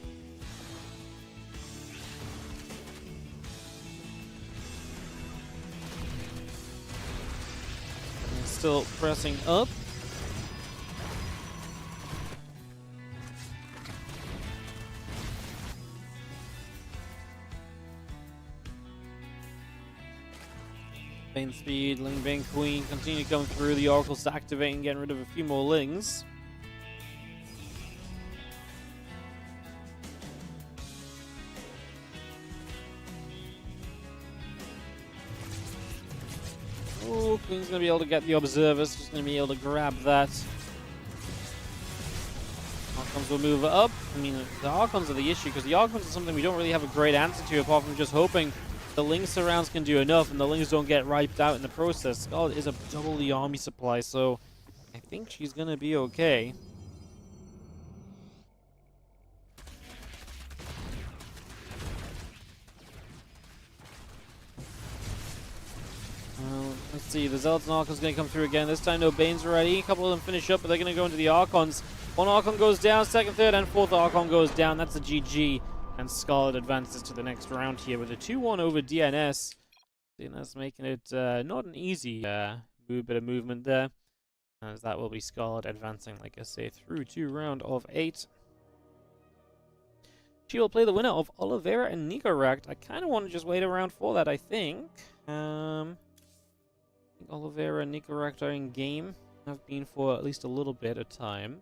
And still pressing up. Bane speed, Ling Bane Queen continue to come through. The Oracle's activating, getting rid of a few more Lings. Ooh, Queen's gonna be able to get the Observers, just gonna be able to grab that. Archons will move up. I mean, the Archons are the issue, because the Archons are something we don't really have a great answer to, apart from just hoping the Ling surrounds can do enough and the Lings don't get wiped out in the process. Scarlet is a double the army supply, so I think she's gonna be okay. Let's see, the Zealots and Archons gonna come through again. This time no Banes already. A couple of them finish up, but they're gonna go into the Archons. One Archon goes down, second, third, and fourth Archon goes down. That's a GG. And Scarlet advances to the next round here with a 2-1 over DNS. DNS making it not an easy bit of movement there. As that will be Scarlet advancing, like I say, through to round of 8. She will play the winner of Oliveira and Nicorect. I kind of want to just wait around for that, I think. I think Oliveira and Nicorect are in game. Have been for at least a little bit of time.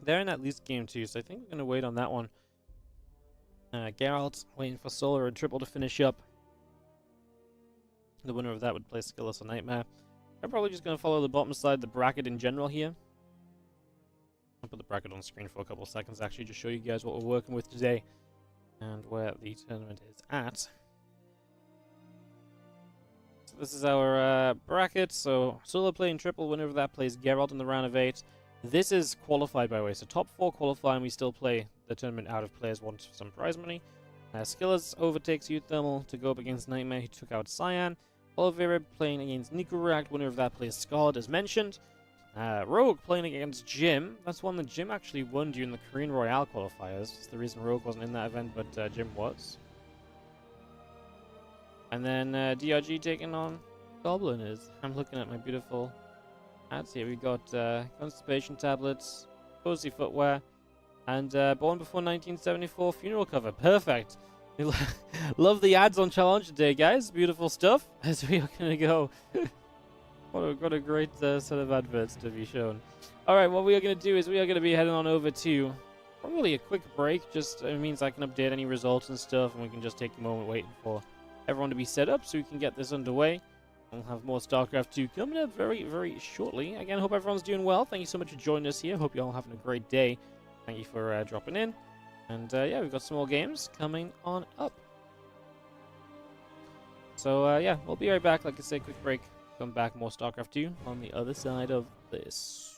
They're in at least game 2, so I think we're going to wait on that one. Geralt waiting for Solar and Triple to finish up. The winner of that would play Skillless or Nightmare. I'm probably just going to follow the bottom side, the bracket in general here. I'll put the bracket on screen for a couple of seconds, actually, just show you guys what we're working with today and where the tournament is at. So this is our bracket. So Solar playing Triple, winner of that plays Geralt in the round of 8. This is qualified, by the way, so top 4 qualify, and we still play the tournament out if players want some prize money. Skillless overtakes Thermal to go up against Nightmare, who took out Cyan. Oliveira playing against Nicorect, winner of that plays Scarlet, as mentioned. Rogue playing against Jim. That's one that Jim actually won during the Korean Royale qualifiers. That's the reason Rogue wasn't in that event, but Jim was. And then DRG taking on Gobliners. I'm looking at my beautiful ads here. We got constipation tablets, cozy footwear, and born before 1974 funeral cover. Perfect. Love the ads on challenge today, guys. Beautiful stuff. As we are gonna go. what a great set of adverts to be shown. All right, what we are gonna do is we are gonna be heading on over to probably a quick break. Just it means I can update any results and stuff, and we can just take a moment waiting for everyone to be set up so we can get this underway. We'll have more StarCraft 2 coming up very, very shortly. Again, hope everyone's doing well. Thank you so much for joining us here. Hope you're all having a great day. Thank you for dropping in. And yeah, we've got some more games coming on up. So yeah, we'll be right back. Like I said, quick break. Come back, more StarCraft 2 on the other side of this.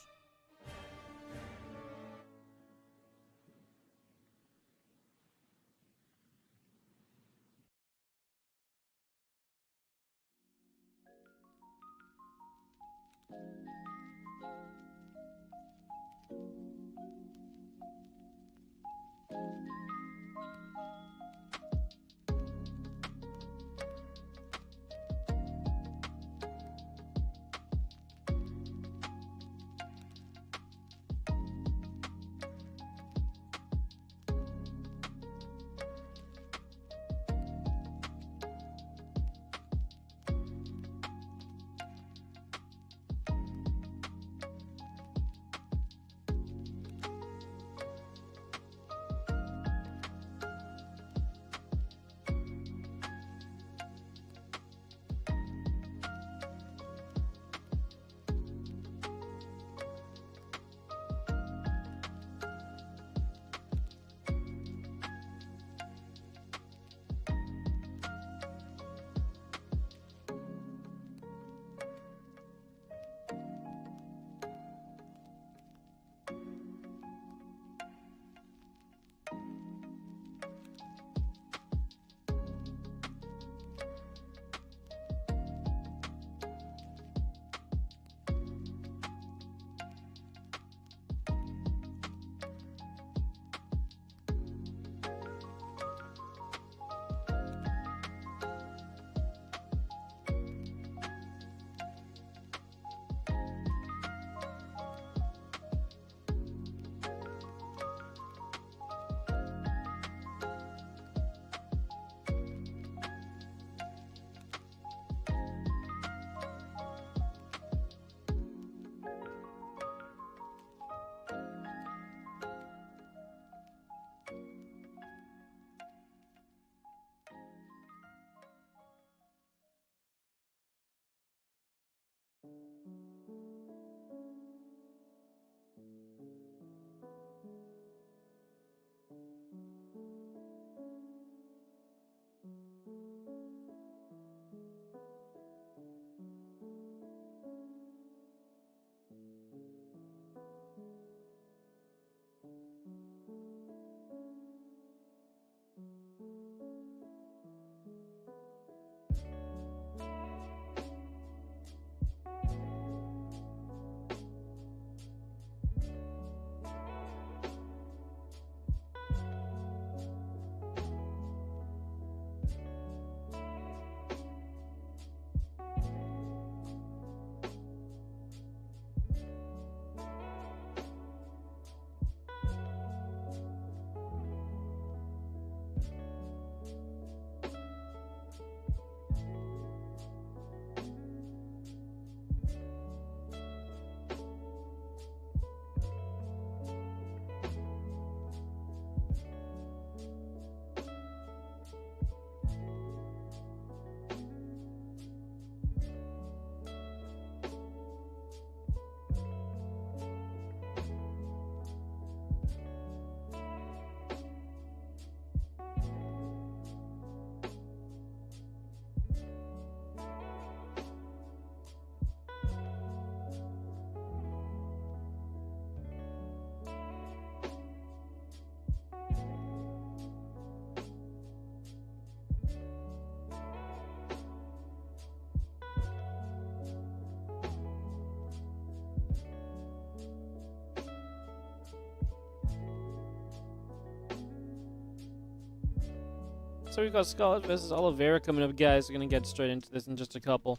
so we've got Scarlet versus Oliveira coming up, guys. We're going to get straight into this in just a couple.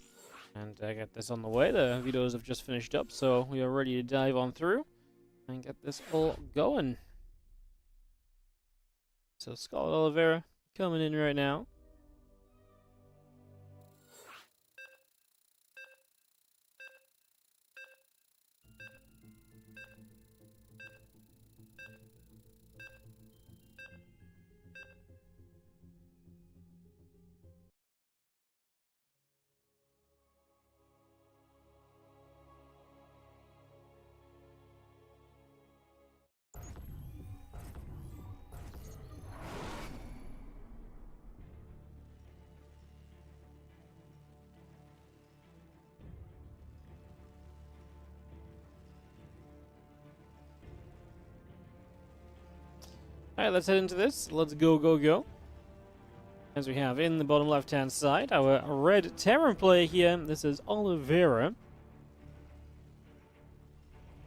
And get this on the way. The videos have just finished up, so we are ready to dive on through and get this all going. So Scarlet Oliveira coming in right now. Alright, let's head into this. Let's go. As we have in the bottom left-hand side, our red Terran player here. This is Oliveira.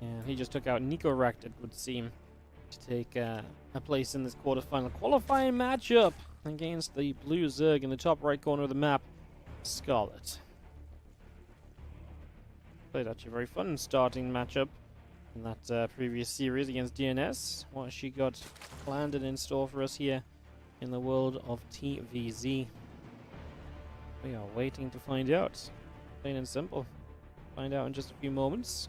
And he just took out Nico Rekt, it would seem, to take a place in this quarterfinal qualifying matchup against the blue Zerg in the top right corner of the map, Scarlet. Played actually a very fun starting matchup in that previous series against DNS. What she got planned and in store for us here in the world of TVZ. We are waiting to find out. Plain and simple. Find out in just a few moments.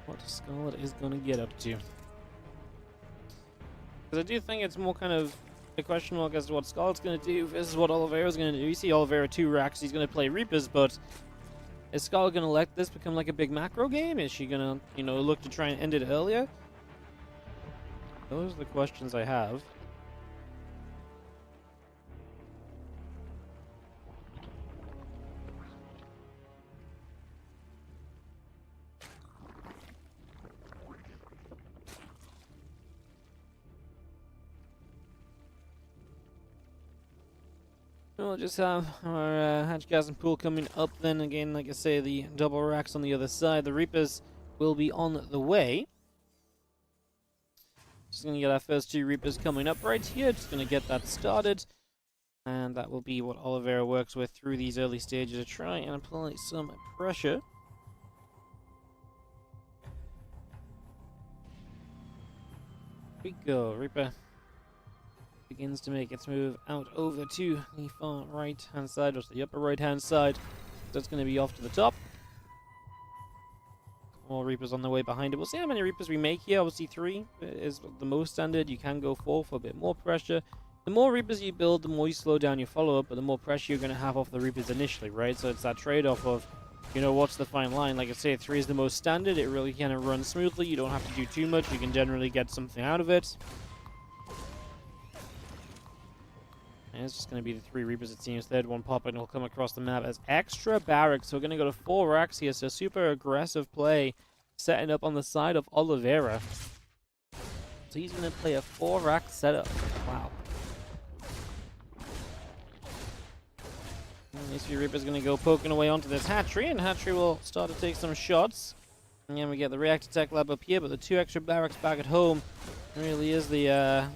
What Scarlet is going to get up to. Because I do think it's more kind of a question mark as to what Scarlet's going to do versus what Oliveira's going to do. You see Oliveira 2 racks, he's going to play Reapers, but is Scarlet going to let this become like a big macro game? Is she going to, you know, look to try and end it earlier? Those are the questions I have. We'll just have our hatch gas and pool coming up then. Again, like I say, the double racks on the other side. The Reapers will be on the way. Just going to get our first 2 Reapers coming up right here. Just going to get that started. And that will be what Oliveira works with through these early stages to try and apply some pressure. Here we go. Reaper begins to make its move out over to the far right hand side, or the upper right hand side. That's going to be off to the top. More Reapers on the way behind it. We'll see how many Reapers we make here. Obviously 3 is the most standard. You can go 4 for a bit more pressure. The more Reapers you build, the more you slow down your follow-up, but the more pressure you're going to have off the Reapers initially, right? So it's that trade-off of, you know, what's the fine line? Like I say, 3 is the most standard. It really kind of runs smoothly. You don't have to do too much. You can generally get something out of it. And it's just going to be the 3 Reapers, it seems. Third one popping will come across the map as extra barracks. So we're going to go to 4 racks here. So super aggressive play setting up on the side of Oliveira. So he's going to play a 4 rack setup. Wow. And these 3 Reapers going to go poking away onto this hatchery. And hatchery will start to take some shots. And then we get the reactor tech lab up here. But the 2 extra barracks back at home really is the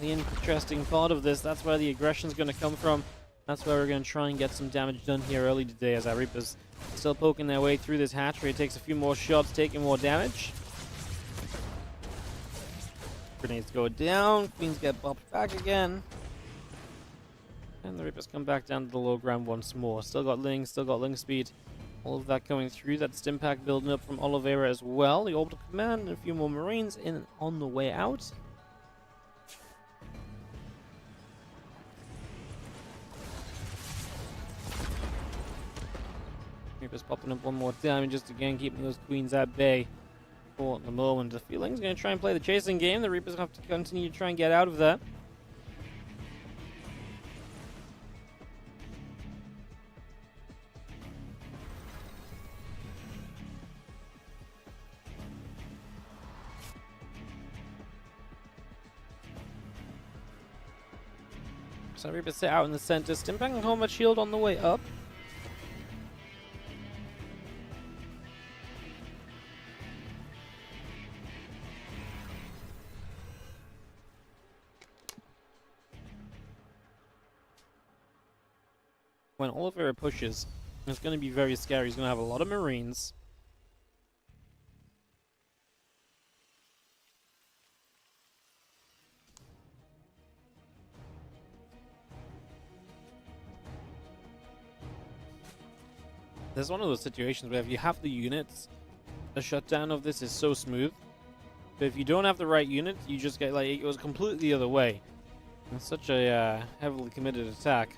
interesting part of this. That's where the aggression's going to come from. That's where we're going to try and get some damage done here early today as our Reapers still poking their way through this hatchery. It takes a few more shots, taking more damage. Grenades go down. Queens get bopped back again. And the Reapers come back down to the low ground once more. Still got Ling, still got Ling speed. All of that coming through. That stim pack building up from Oliveira as well. The orbital command and a few more Marines in on the way out. Reapers popping up one more time and just again keeping those Queens at bay for the moment. The Feeling's going to try and play the chasing game. The Reapers have to continue to try and get out of that. So Reapers sit out in the center. Stimpack and Combat Shield on the way up. when Oliveira pushes, it's going to be very scary. He's going to have a lot of Marines. There's one of those situations where if you have the units, the shutdown of this is so smooth. But if you don't have the right units, you just get like, it goes completely the other way. It's such a heavily committed attack.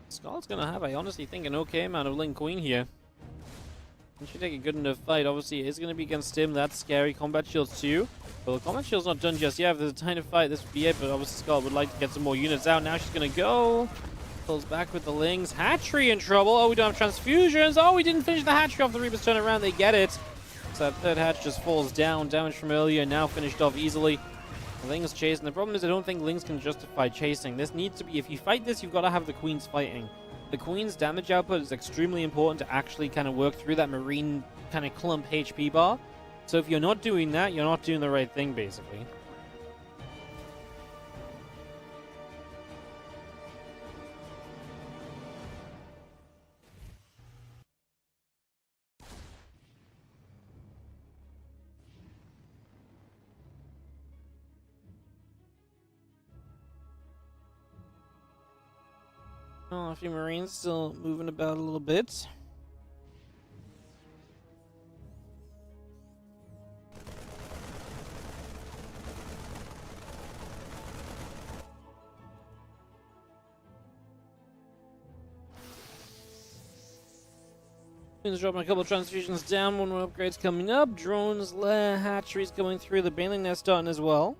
Skull's gonna have, I honestly think, an okay amount of Link Queen here. He should take a good enough fight. Obviously, it is going to be against him. That's scary. Combat shields too. Well, the combat shield's not done just yet. If there's a tiny fight, this would be it. But obviously, Skull would like to get some more units out. Now she's going to go. Pulls back with the Lings. Hatchery in trouble. Oh, we don't have transfusions. Oh, we didn't finish the hatchery off. The Reapers turn around. They get it. So that third hatch just falls down. Damage from earlier. Now finished off easily. Lings chasing. The problem is I don't think Lings can justify chasing. This needs to be, if you fight this, you've got to have the Queens fighting. The Queen's damage output is extremely important to actually kind of work through that Marine kind of clump HP bar. So if you're not doing that, you're not doing the right thing, basically. Oh, a few Marines still moving about a little bit. Dropping a couple of transfusions down, one more upgrades coming up. Drones, lair, hatcheries going through. The Baneling Nest starting as well.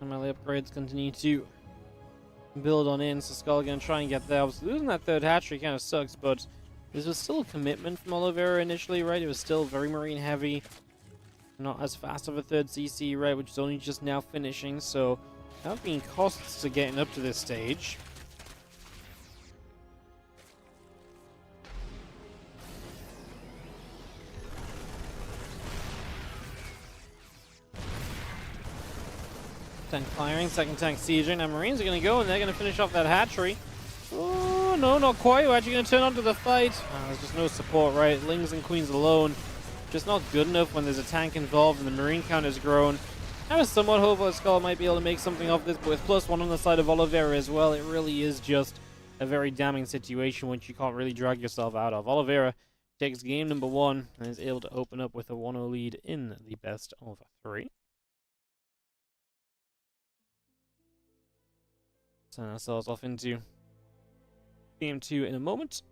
And melee upgrades continue to build on in, so Skull gonna try and get there. Obviously, losing that third hatchery kind of sucks, but this was still a commitment from Oliveira initially, right? It was still very Marine heavy, not as fast of a third CC, right? Which is only just now finishing, so there have been costs to getting up to this stage. Tank firing, second tank sieging. Now Marines are going to go and they're going to finish off that hatchery. Oh, no, not quite. We're actually going to turn onto the fight. There's just no support, right? Lings and Queens alone. Just not good enough when there's a tank involved and the Marine count has grown. I was somewhat hopeful that Skull might be able to make something of this, but with +1 on the side of Oliveira as well, it really is just a very damning situation which you can't really drag yourself out of. Oliveira takes game number 1 and is able to open up with a 1-0 lead in the best of 3. Send ourselves off into game 2 in a moment.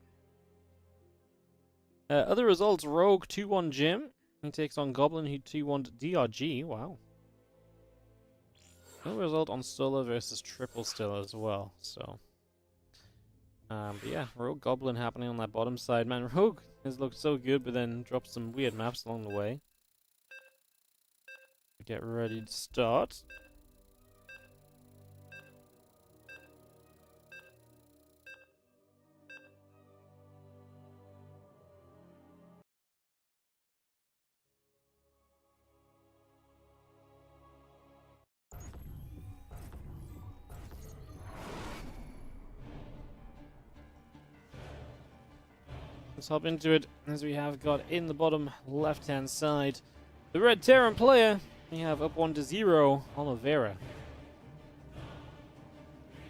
Other results: Rogue 2-1 Jim. He takes on Goblin, who 2-1 DRG. Wow. No result on Stola versus Triple still as well. So, but yeah, Rogue Goblin happening on that bottom side. Man, Rogue has looked so good, but then dropped some weird maps along the way. Get ready to start. Let's hop into it, as we have got in the bottom left-hand side the Red Terran player. We have up 1-0, Oliveira.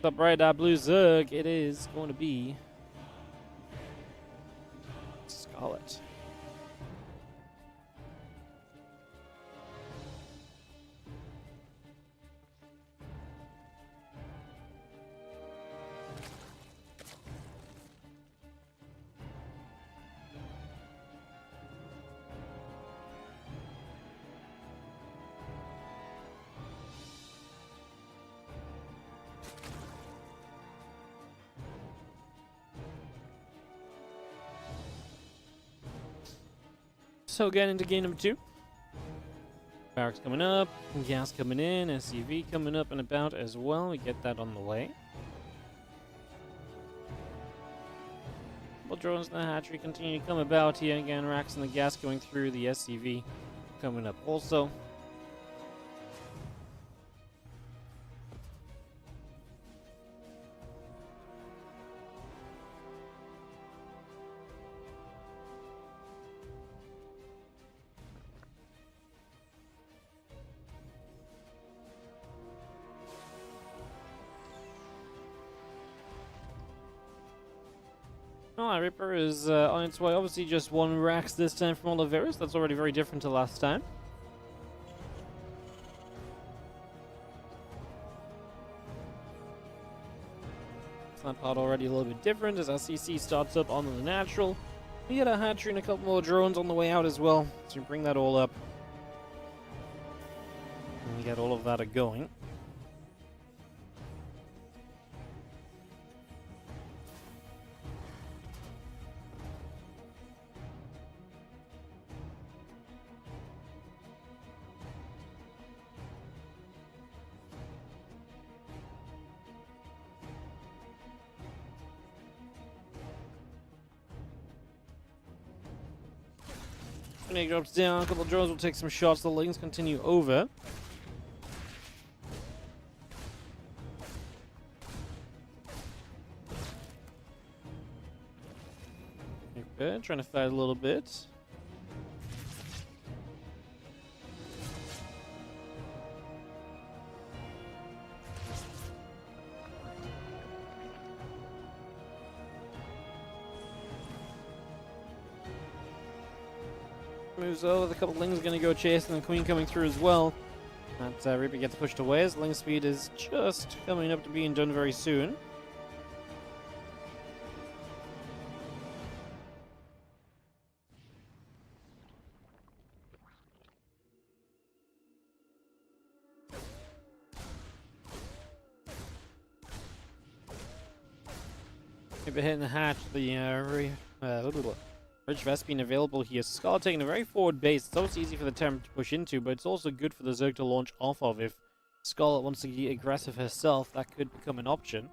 Top right, that blue Zerg, it is going to be Scarlet. So again into game number 2. Barracks coming up, gas coming in, SCV coming up and about as well. We get that on the way. Well, drones in the hatchery continue to come about here. Again, racks and the gas going through, the SCV coming up also. Alright, Reaper is on its way. Obviously just one Rax this time from Oliveris. That's already very different to last time. That part already a little bit different as our CC starts up on the natural. We get a hatchery and a couple more drones on the way out as well. So we bring that all up. And we get all of that going. Grenade drops down, a couple of drones will take some shots, the lanes continue over. Okay, trying to fight a little bit. Moves over, the couple of Lings are going to go chasing the Queen coming through as well. That Reaper gets pushed away as Ling speed is just coming up to being done very soon. Reaper hitting the hatch, the Rich Vest being available here. Skull taking a very forward base. It's always easy for the Terran to push into, but it's also good for the Zerg to launch off of. If Skull wants to get aggressive herself, that could become an option.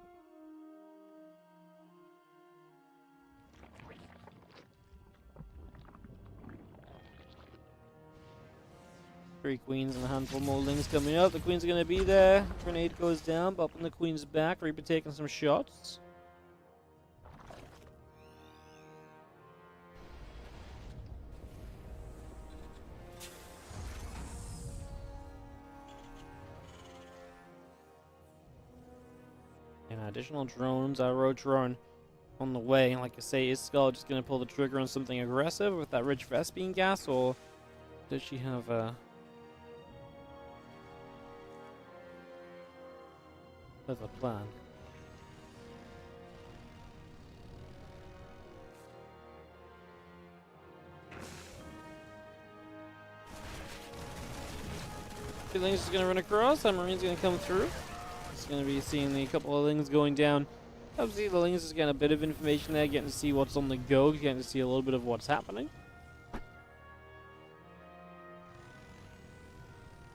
Three Queens and a handful more Lings coming up. The Queen's going to be there. Grenade goes down, but up on the Queen's back. Reaper taking some shots. And additional drones, our road drone on the way. Like I say, is Skull just going to pull the trigger on something aggressive with that rich Vespine gas, or does she have a plan? Two Lings is going to run across, our Marine's going to come through. Going to be seeing a couple of Lings going down. Obviously the Lings is getting a bit of information there, getting to see what's on the go, getting to see a little bit of what's happening.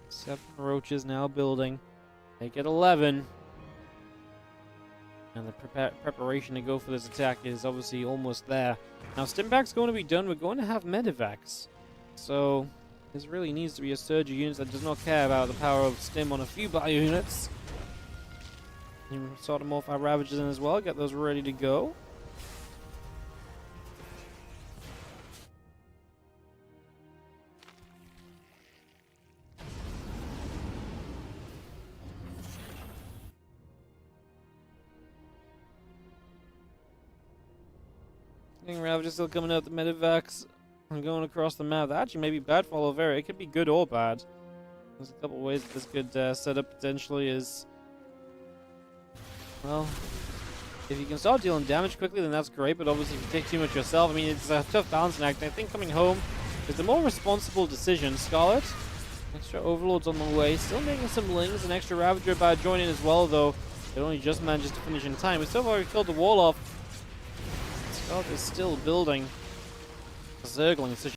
7 roaches now building. Make it 11. And the preparation to go for this attack is obviously almost there. Now Stimpak's going to be done. We're going to have Medivacs. So this really needs to be a surge of units that does not care about the power of Stim on a few bio units. Sort them off our Ravagers in as well, get those ready to go. Ravagers still coming out the Medivacs and going across the map. That actually may be bad for Olivera. It could be good or bad. There's a couple ways this could set up potentially is... Well, if you can start dealing damage quickly, then that's great, but obviously if you take too much yourself, I mean, it's a tough balancing act. I think coming home is the more responsible decision. Scarlet, extra Overlords on the way, still making some Lings, an extra Ravager about joining as well, though it only just manages to finish in time. But so far, we killed the wall off. Scarlet is still building. Zerglings, so